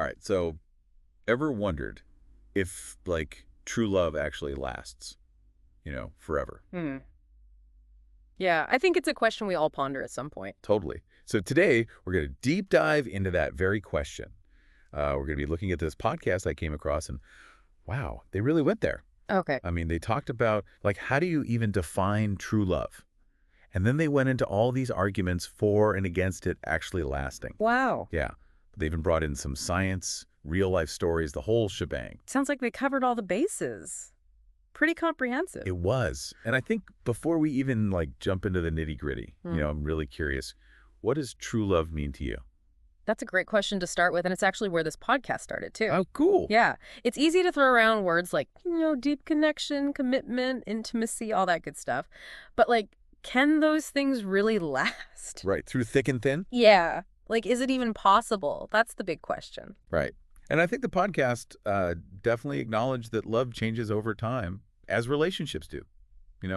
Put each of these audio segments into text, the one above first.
All right. So ever wondered if like true love actually lasts, forever? Hmm. Yeah, I think it's a question we all ponder at some point. Totally. So today we're going to deep dive into that very question. We're going to be looking at this podcast I came across and wow, they really went there. Okay. I mean, they talked about like, how do you even define true love? And then they went into all these arguments for and against it actually lasting. Wow. Yeah. They even brought in some science, real life stories, the whole shebang. Sounds like they covered all the bases. Pretty comprehensive. It was. And I think before we even like jump into the nitty gritty, Hmm. I'm really curious, what does true love mean to you? That's a great question to start with, and it's actually where this podcast started, too. Oh, cool. Yeah. It's easy to throw around words like, deep connection, commitment, intimacy, all that good stuff. But, like, can those things really last? Right. Through thick and thin? Yeah. Like, is it even possible? That's the big question. Right. And I think the podcast definitely acknowledged that love changes over time, as relationships do.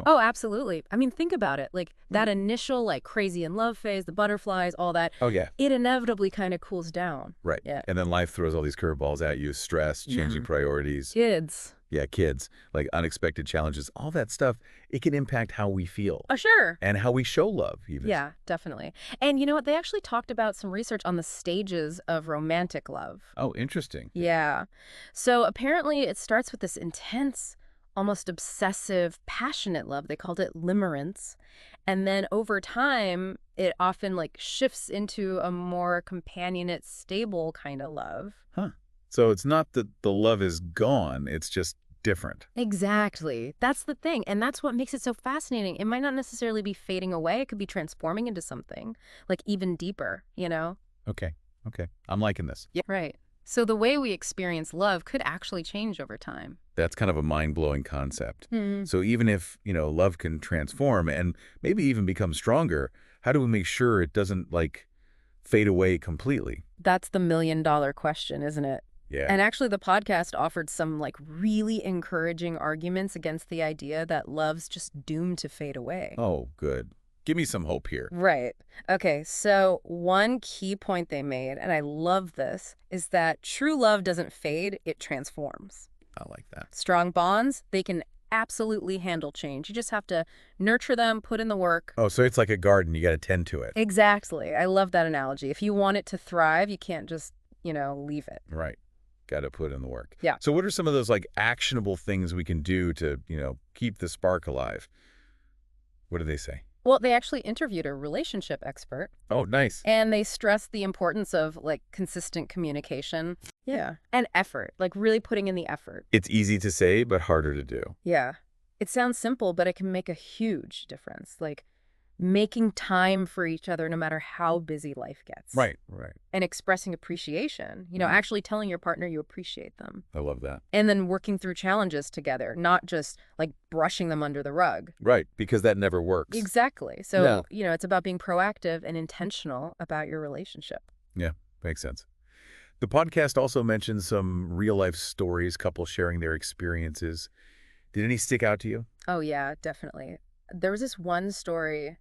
Oh, absolutely. I mean, think about it. Like, that initial, like, crazy in love phase, the butterflies, all that, Oh, yeah. it inevitably kind of cools down. Right. Yeah. And then life throws all these curveballs at you, stress, changing priorities. Kids. Yeah, kids, like unexpected challenges, all that stuff, it can impact how we feel Oh, sure. and how we show love even. Yeah, definitely. And you know what? They actually talked about some research on the stages of romantic love. Oh, interesting. Yeah. So apparently it starts with this intense, almost obsessive, passionate love. They called it limerence. And then over time, it often like shifts into a more companionate, stable kind of love. Huh. So it's not that the love is gone, it's just different. Exactly. That's the thing. And that's what makes it so fascinating. It might not necessarily be fading away. It could be transforming into something like even deeper. Okay. Okay. I'm liking this. Yeah. Right. So the way we experience love could actually change over time. That's kind of a mind-blowing concept. Hmm. So even if, love can transform and maybe even become stronger, how do we make sure it doesn't like fade away completely? That's the million-dollar question, isn't it? Yeah. And actually, the podcast offered some like really encouraging arguments against the idea that love's just doomed to fade away. Oh, good. Give me some hope here. Right. Okay, so one key point they made, and I love this, is that true love doesn't fade, it transforms. I like that. Strong bonds, they can absolutely handle change. You just have to nurture them, put in the work. Oh, so it's like a garden. You got to tend to it. Exactly. I love that analogy. If you want it to thrive, you can't just, leave it. Right. Got to put in the work. Yeah. So what are some of those like actionable things we can do to, keep the spark alive? What do they say? Well, they actually interviewed a relationship expert, Oh, nice. and they stressed the importance of like consistent communication. Yeah. And effort, like really putting in the effort. It's easy to say, but harder to do. Yeah. It sounds simple, but it can make a huge difference. Like making time for each other no matter how busy life gets. Right. Right. And expressing appreciation, actually telling your partner you appreciate them. I love that. And then working through challenges together, not just like brushing them under the rug. Right. Because that never works. Exactly. So, No. it's about being proactive and intentional about your relationship. Yeah. Makes sense. The podcast also mentions some real life stories, couples sharing their experiences. Did any stick out to you? Oh, yeah, definitely. There was this one story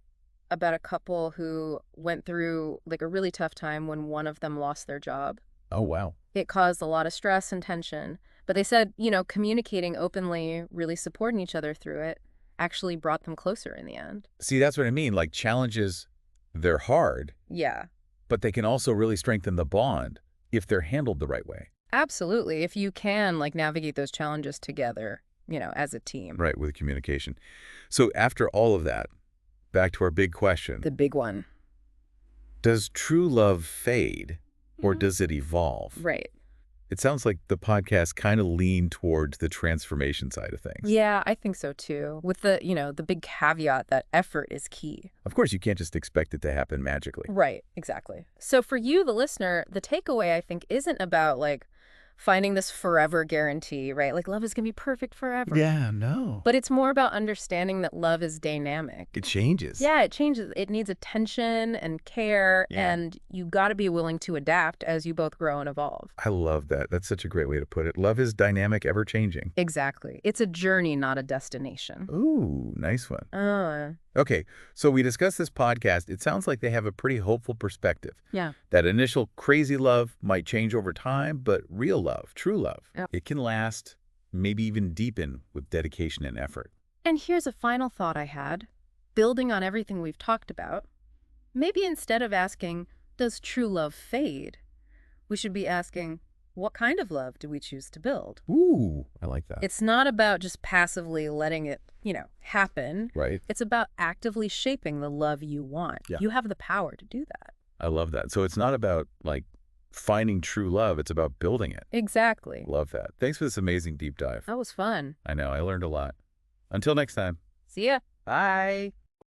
about a couple who went through like a really tough time when one of them lost their job. Oh, wow. It caused a lot of stress and tension. But they said, communicating openly, really supporting each other through it, actually brought them closer in the end. See, that's what I mean. Like challenges, they're hard, Yeah, but they can also really strengthen the bond if they're handled the right way. absolutely. If you can like navigate those challenges together, as a team. Right, with communication. So after all of that, back to our big question. The big one. Does true love fade or does it evolve? Right. It sounds like the podcast kind of leaned towards the transformation side of things. Yeah, I think so too. With the big caveat that effort is key. Of course, you can't just expect it to happen magically. Right, exactly. So for you, the listener, the takeaway, I think, isn't about like finding this forever guarantee, right? Like love is going to be perfect forever. Yeah, no. But it's more about understanding that love is dynamic. It changes. Yeah, it changes. It needs attention and care, Yeah. and you got to be willing to adapt as you both grow and evolve. I love that. That's such a great way to put it. Love is dynamic, ever-changing. Exactly. It's a journey, not a destination. Ooh, nice one. Uh, Okay, so we discussed this podcast. It sounds like they have a pretty hopeful perspective. yeah. That initial crazy love might change over time, but real love, true love, Yep. it can last, maybe even deepen with dedication and effort. And here's a final thought I had, building on everything we've talked about. Maybe instead of asking, does true love fade? We should be asking, what kind of love do we choose to build? Ooh, I like that. It's not about just passively letting it, happen. Right? It's about actively shaping the love you want. Yeah. You have the power to do that. I love that. So it's not about, like, finding true love. It's about building it. Exactly. Love that. Thanks for this amazing deep dive. That was fun. I know, I learned a lot. Until next time. See ya. Bye.